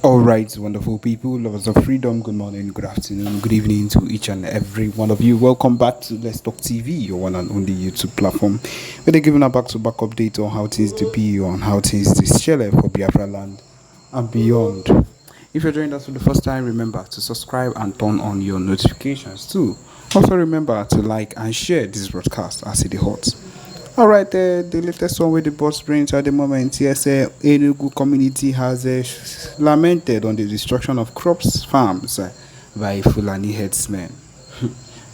All right, wonderful people, lovers of freedom. Good morning, good afternoon, good evening to each and every one of you. Welcome back to Let's Talk TV, your one and only YouTube platform, where they're giving a back-to-back update on how things to be, on how things to share for Biafra land and beyond. If you're joining us for the first time, remember to subscribe and turn on your notifications too. Also, remember to like and share this broadcast as it is hot. All right, the latest one with the boss brains at the moment. Yes, Enugu community has lamented on the destruction of crops farms by Fulani headsmen.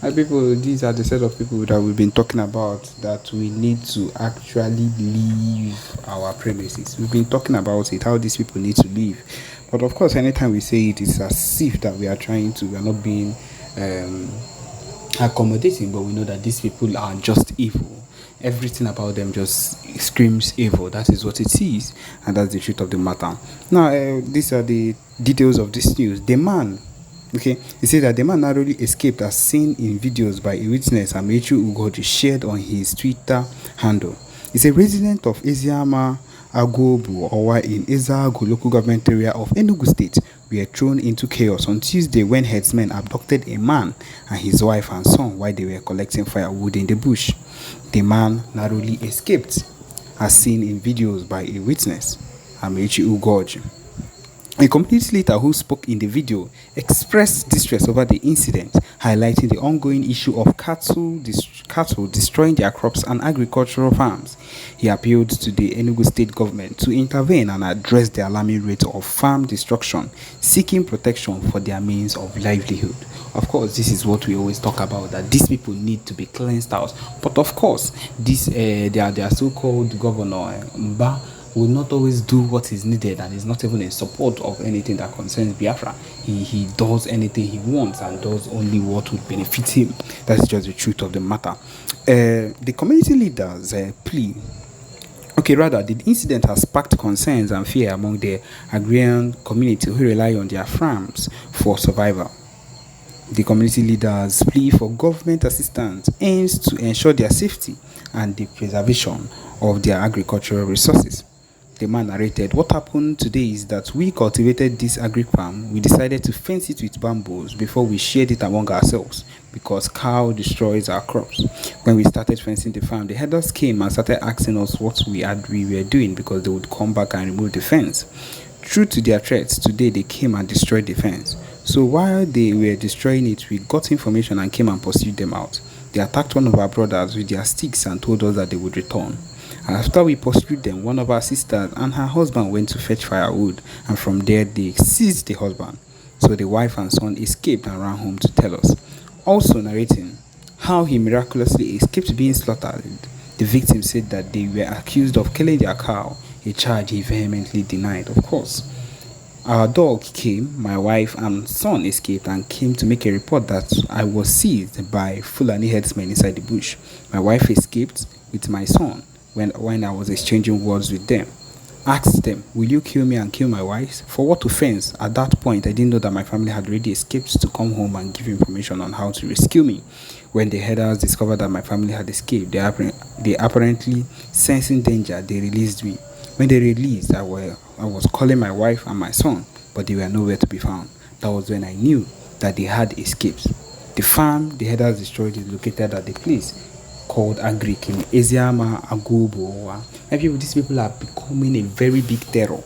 And people, these are the set of people that we've been talking about that we need to actually leave our premises. We've been talking about it, how these people need to leave. But of course, anytime we say it, it's as if that we are not being accommodating, but we know that these people are just evil. Everything about them just screams evil. That is what it is, and that's the truth of the matter. Now, these are the details of this news. The man, okay, he said that the man narrowly escaped as seen in videos by a witness Amechu Ugoji shared on his Twitter handle. He's a resident of Eziama Agobu, or in Ezagu local government area of Enugu State, were thrown into chaos on Tuesday when herdsmen abducted a man and his wife and son while they were collecting firewood in the bush. The man narrowly escaped, as seen in videos by a witness, Amechi Ugoji. A community leader who spoke in the video expressed distress over the incident, highlighting the ongoing issue of cattle destroying their crops and agricultural farms. He appealed to the Enugu state government to intervene and address the alarming rate of farm destruction, seeking protection for their means of livelihood. Of course, this is what we always talk about, that these people need to be cleansed out. But of course, their so-called governor, Mba, will not always do what is needed and is not even in support of anything that concerns Biafra. He does anything he wants and does only what would benefit him. That's just the truth of the matter. The community leaders plea. Okay, rather, the incident has sparked concerns and fear among the agrarian community who rely on their farms for survival. The community leaders' plea for government assistance aims to ensure their safety and the preservation of their agricultural resources. The man narrated, "What happened today is that we cultivated this agri farm. We decided to fence it with bamboos before we shared it among ourselves because cow destroys our crops. When we started fencing the farm, the herders came and started asking us what we were doing because they would come back and remove the fence. True to their threats, today they came and destroyed the fence. So while they were destroying it, we got information and came and pursued them out. They attacked one of our brothers with their sticks and told us that they would return. After we pursued them, one of our sisters and her husband went to fetch firewood, and from there they seized the husband. So the wife and son escaped and ran home to tell us." Also narrating how he miraculously escaped being slaughtered, the victim said that they were accused of killing their cow, a charge he vehemently denied. Of course, our dog came, my wife and son escaped and came to make a report that I was seized by Fulani headsmen inside the bush. My wife escaped with my son when I was exchanging words with them. Asked them, "Will you kill me and kill my wife? For what offense?" At that point, I didn't know that my family had already escaped to come home and give information on how to rescue me. When the herders discovered that my family had escaped, they apparently sensing danger, they released me. When they released, I was calling my wife and my son, but they were nowhere to be found. That was when I knew that they had escaped. The farm the herders destroyed is located at the place called Agric in Eziama Agobo. And these people are becoming a very big terror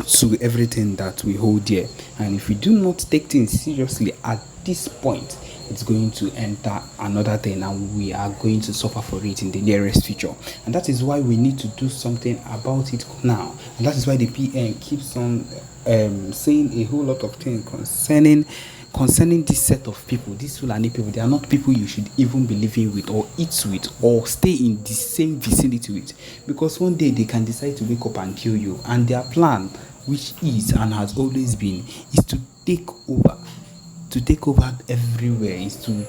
to everything that we hold dear. And if we do not take things seriously at this point, it's going to enter another thing and we are going to suffer for it in the nearest future. And that is why we need to do something about it now. And that is why the PM keeps on saying a whole lot of things concerning this set of people, these Fulani people. They are not people you should even be living with or eat with or stay in the same vicinity with, because one day they can decide to wake up and kill you, and their plan, which is and has always been, is to take over everywhere, is to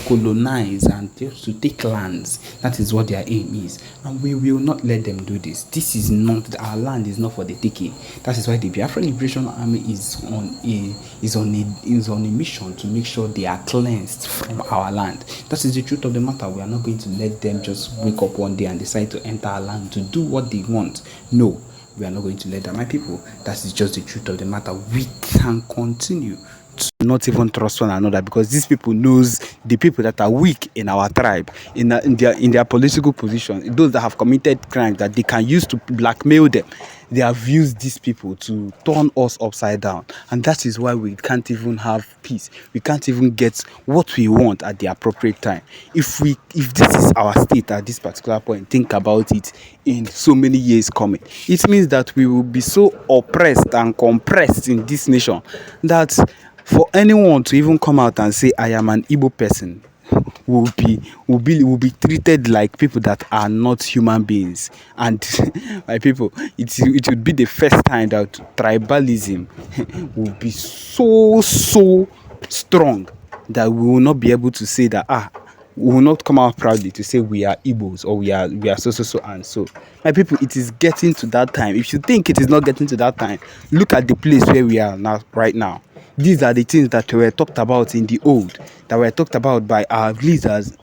colonize and just to take lands. That is what their aim is, and we will not let them do this. This is not, our land is not for the taking. That is why the Biafra Liberation Army is on a mission to make sure they are cleansed from our land. That is the truth of the matter. We are not going to let them just wake up one day and decide to enter our land to do what they want. No, We are not going to let that. My people, that is just the truth of the matter. We can continue to not even trust one another because these people knows the people that are weak in our tribe, in their political position, those that have committed crimes that they can use to blackmail them. They have used these people to turn us upside down, and that is why we can't even have peace. We can't even get what we want at the appropriate time. If this is our state at this particular point, think about it in so many years coming. It means that we will be so oppressed and compressed in this nation that for anyone to even come out and say I am an Igbo person will be treated like people that are not human beings. And my people, it would be the first time that tribalism will be so strong that we will not be able to say that we will not come out proudly to say we are Igbos or we are so and so. My people, it is getting to that time. If you think it is not getting to that time, look at the place where we are now right now. These are the things that were talked about in the old, that were talked about by our leaders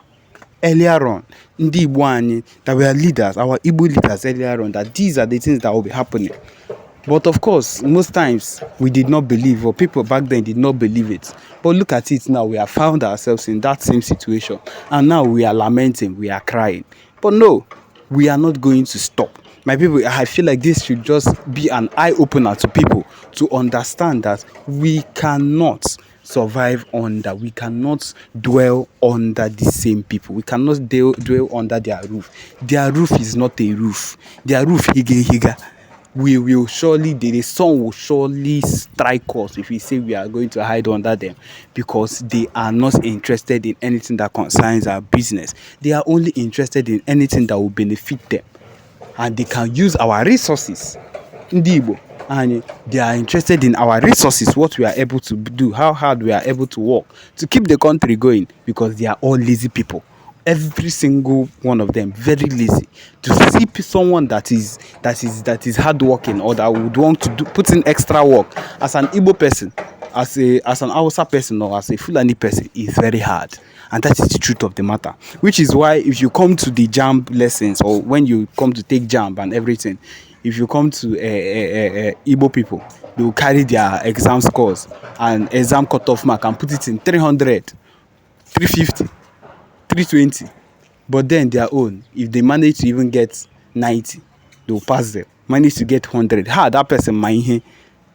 earlier on. Ndị Igbo anyị, that were leaders, our Igbo leaders earlier on, that these are the things that will be happening. But of course, most times we did not believe, or people back then did not believe it. But look at it now, we have found ourselves in that same situation. And now we are lamenting, we are crying. But no, we are not going to stop. My people, I feel like this should just be an eye-opener to people to understand that we cannot survive under, we cannot dwell under the same people. We cannot dwell under their roof. Their roof is not a roof. Their roof, higa. We will surely, the sun will surely strike us if we say we are going to hide under them, because they are not interested in anything that concerns our business. They are only interested in anything that will benefit them, and they can use our resources. Ndị Igbo, and they are interested in our resources, what we are able to do, how hard we are able to work to keep the country going, because they are all lazy people. Every single one of them very lazy. To see someone that is hardworking, or that would want to put in extra work as an Igbo person, as an Hausa person, or as a Fulani person, is very hard. And that is the truth of the matter. Which is why if you come to the JAMB lessons, or when you come to take JAMB and everything, if you come to Igbo people, they will carry their exam scores and exam cutoff mark and put it in 300, 350, 320. But then their own, if they manage to even get 90, they will pass them. Manage to get 100, that person might.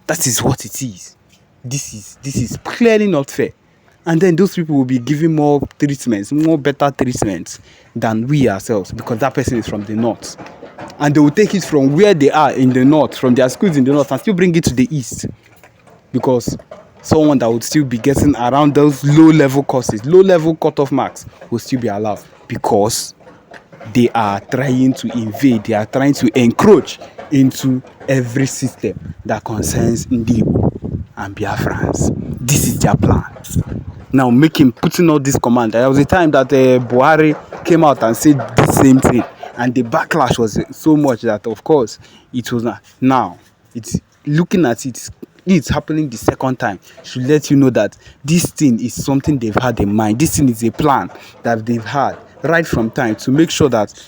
That is what it is. This is clearly not fair. And then those people will be giving more treatments, more better treatments than we ourselves, because that person is from the north. And they will take it from where they are in the north, from their schools in the north, and still bring it to the east. Because someone that would still be getting around those low-level courses, low-level cutoff marks, will still be allowed, because they are trying to invade, they are trying to encroach into every system that concerns Ndi Igbo and Biafrans. This is their plan. Now, putting all this command. There was a time that Buhari came out and said the same thing, and the backlash was so much that, of course, it was not. Now, it's looking at it, it's happening the second time, should let you know that this thing is something they've had in mind. This thing is a plan that they've had right from time, to make sure that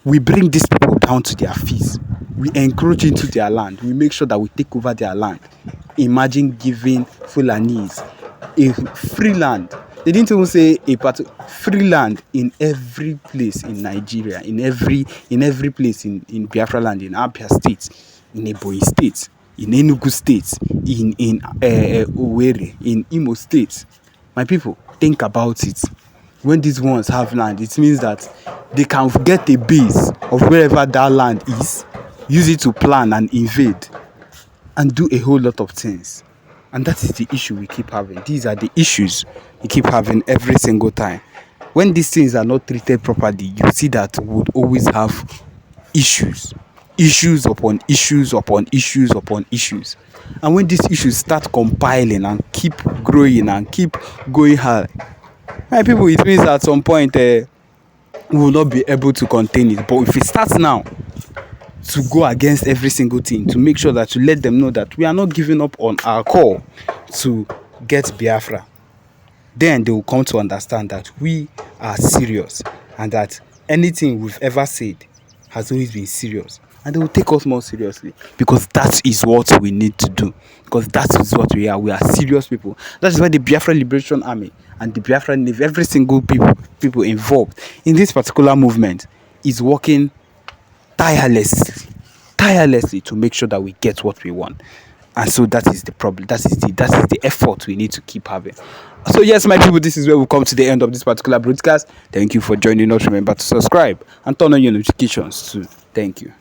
we bring these people down to their feet. We encroach into their land. We make sure that we take over their land. Imagine giving Fulanis a free land. They didn't even say free land in every place in Nigeria, in every place in Biafra land, in Abia State, in Ebonyi State, in Enugu State, in Owerri, in Imo State. My people, think about it. When these ones have land, it means that they can get a base of wherever that land is, use it to plan and invade, and do a whole lot of things. And that is the issue we keep having. These are the issues we keep having every single time. When these things are not treated properly, you see that we would always have issues. Issues upon issues upon issues upon issues. And when these issues start compiling and keep growing and keep going high, my people, it means at some point we will not be able to contain it. But if it starts now, to go against every single thing, to make sure that, to let them know that we are not giving up on our call to get Biafra, then they will come to understand that we are serious, and that anything we've ever said has always been serious. and they will take us more seriously, because that is what we need to do, because that is what we are. We are serious people. That is why the Biafra Liberation Army and the Biafra Navy, every single people involved in this particular movement, is working tirelessly to make sure that we get what we want. And so that is the problem. That is the effort we need to keep having. So yes, my people, this is where we come to the end of this particular broadcast. Thank you for joining us. Remember to subscribe and turn on your notifications too. Thank you.